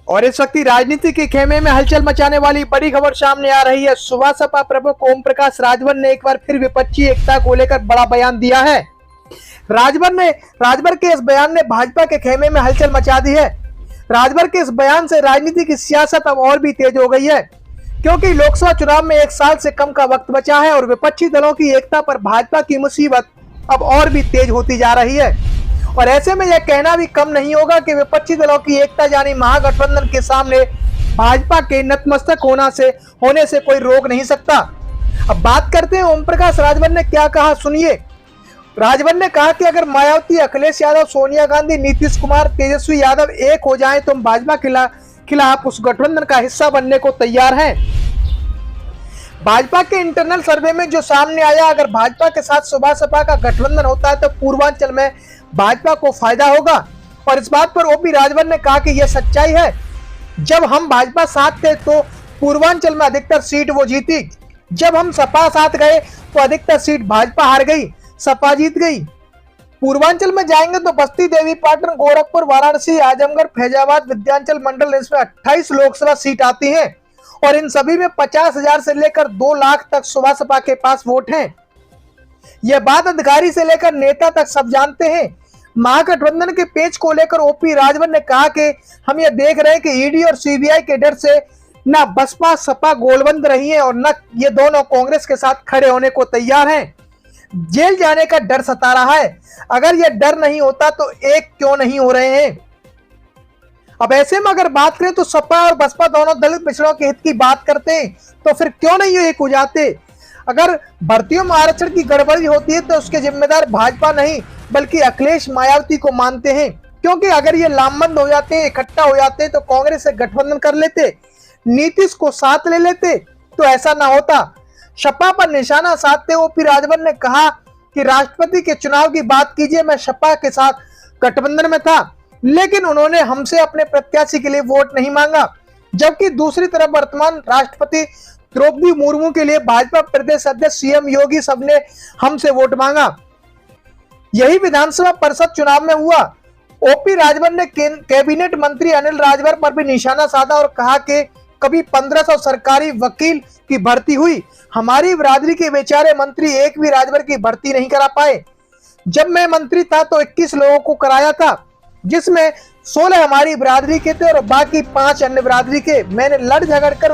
और इस वक्त राजनीति के खेमे में हलचल मचाने वाली बड़ी खबर सामने आ रही है। सुबह सपा प्रमुख ओम प्रकाश राजभर ने एक बार फिर विपक्षी एकता को लेकर बड़ा बयान दिया है। राजभर के इस बयान ने भाजपा के खेमे में हलचल मचा दी है। राजभर के इस बयान से राजनीति की सियासत अब और भी तेज हो गई है, क्योंकि लोकसभा चुनाव में 1 साल से कम का वक्त बचा है और विपक्षी दलों की एकता पर भाजपा की मुसीबत अब और भी तेज होती जा रही है। और ऐसे में यह कहना भी कम नहीं होगा कि विपक्षी दलों की एकता यानी महागठबंधन के सामने भाजपा के नतमस्तक होने से कोई रोक नहीं सकता। अब बात करते हैं ओम प्रकाश राजभर ने क्या कहा, सुनिए। राजभर ने कहा कि अगर मायावती, अखिलेश यादव, सोनिया गांधी, नीतीश कुमार, तेजस्वी यादव एक हो जाएं तो हम भाजपा खिलाफ उस गठबंधन का हिस्सा बनने को तैयार हैं। भाजपा के इंटरनल सर्वे में जो सामने आया, अगर भाजपा के साथ सुबह सपा का गठबंधन होता है तो पूर्वांचल में भाजपा को फायदा होगा। और इस बात पर ओपी राजभर ने कहा कि यह सच्चाई है। जब हम भाजपा साथ थे तो पूर्वांचल में अधिकतर सीट वो जीती, जब हम सपा साथ गए तो अधिकतर सीट भाजपा हार गई, सपा जीत गई। पूर्वांचल में जाएंगे तो बस्ती, देवीपाटन, गोरखपुर, वाराणसी, आजमगढ़, फैजाबाद, विंध्याचल मंडल, इसमें 28 लोकसभा सीट आती हैं और इन सभी में 50,000 से लेकर 2 लाख तक सुबह सपा के पास वोट हैं। यह बात अधिकारी से लेकर नेता तक सब जानते हैं। महागठबंधन के पेच को लेकर ओपी राजभर ने कहा कि हम यह देख रहे हैं कि ईडी और सीबीआई के डर से न बसपा सपा गोलबंद रही है और न ये दोनों कांग्रेस के साथ खड़े होने को तैयार हैं। जेल जाने का डर सता रहा है। अगर यह डर नहीं होता तो एक क्यों नहीं हो रहे हैं। अब ऐसे में अगर बात करें तो सपा और बसपा दोनों दलित पिछड़ों के हित की बात करते हैं तो फिर क्यों नहीं एक हो जाते। अगर भर्तियों में आरक्षण की गड़बड़ी होती है तो उसके जिम्मेदार भाजपा नहीं बल्कि अखिलेश, मायावती को मानते हैं, क्योंकि अगर ये लामबंद हो जाते हैं, इकट्ठा हो जाते तो कांग्रेस से गठबंधन कर लेते, नीतीश को साथ ले लेते तो ऐसा ना होता। सपा पर निशाना साधते ओपी राजभर ने कहा कि राष्ट्रपति के चुनाव की बात कीजिए, मैं सपा के साथ गठबंधन में था लेकिन उन्होंने हमसे अपने प्रत्याशी के लिए वोट नहीं मांगा, जबकि दूसरी तरफ वर्तमान राष्ट्रपति द्रौपदी मुर्मू के लिए भाजपा प्रदेश अध्यक्ष सीएम योगी सबने हमसे वोट मांगा। यही विधानसभा परिषद चुनाव में हुआ। ओपी राजभर ने कैबिनेट मंत्री अनिल राजभर पर भी निशाना साधा और कहा कि कभी 1500 सरकारी वकील की भर्ती हुई, हमारी बिरादरी के बेचारे मंत्री एक भी राजभर की भर्ती नहीं करा पाए। जब मैं मंत्री था तो 21 लोगों को कराया था, जिसमें 16 हमारी बिरादरी के थे और बाकी 5 अन्य बिरादरी के। मैंने लड़ झगड़ कर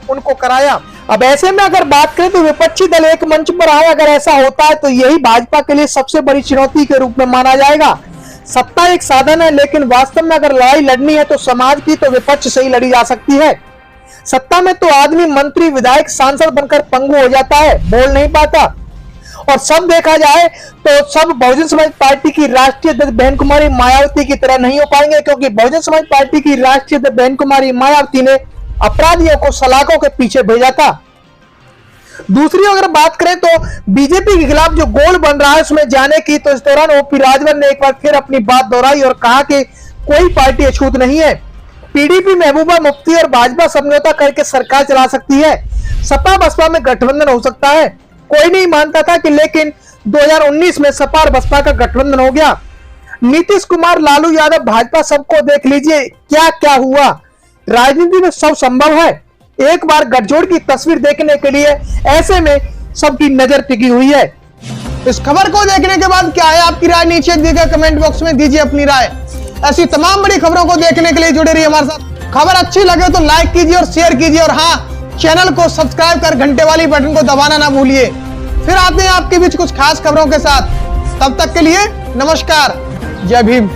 उनको कराया। अब ऐसे में अगर बात करें तो विपक्षी दल एक मंच पर आए, अगर ऐसा होता है तो यही भाजपा के लिए सबसे बड़ी चुनौती के रूप में माना जाएगा। सत्ता एक साधन है, लेकिन वास्तव में अगर लड़ाई लड़नी है तो समाज की, तो विपक्ष से ही लड़ी जा सकती है। सत्ता में तो आदमी मंत्री, विधायक, सांसद बनकर पंगु हो जाता है, बोल नहीं पाता। और सब देखा जाए तो सब बहुजन समाज पार्टी की राष्ट्रीय अध्यक्ष बहन कुमारी मायावती की तरह नहीं हो पाएंगे, क्योंकि बहुजन समाज पार्टी की राष्ट्रीय अध्यक्ष बहन कुमारी मायावती ने अपराधियों को सलाखों के पीछे भेजा था। दूसरी अगर बात करें तो बीजेपी के खिलाफ जो गोल बन रहा है उसमें जाने की, तो इस दौरान ओपी राजभर ने एक बार फिर अपनी बात दोहराई और कहा कि कोई पार्टी अछूत नहीं है। पीडीपी, महबूबा मुफ्ती और भाजपा समझौता करके सरकार चला सकती है। सपा बसपा में गठबंधन हो सकता है, कोई नहीं मानता था कि, लेकिन 2019 में सपा और बसपा का गठबंधन हो गया। नीतीश कुमार, लालू यादव, भाजपा, सबको देख लीजिए क्या क्या हुआ। राजनीति में सब संभव है। एक बार गठजोड़ की तस्वीर देखने के लिए ऐसे में सबकी नजर टिकी हुई है। इस खबर को देखने के बाद क्या है आपकी राय, नीचे दिए गए कमेंट बॉक्स में दीजिए अपनी राय। ऐसी तमाम बड़ी खबरों को देखने के लिए जुड़े रहिए हमारे साथ। खबर अच्छी लगे तो लाइक कीजिए और शेयर कीजिए, और हाँ, चैनल को सब्सक्राइब कर घंटे वाली बटन को दबाना ना भूलिए। फिर आते हैं आपके बीच कुछ खास खबरों के साथ। तब तक के लिए नमस्कार, जय भीम।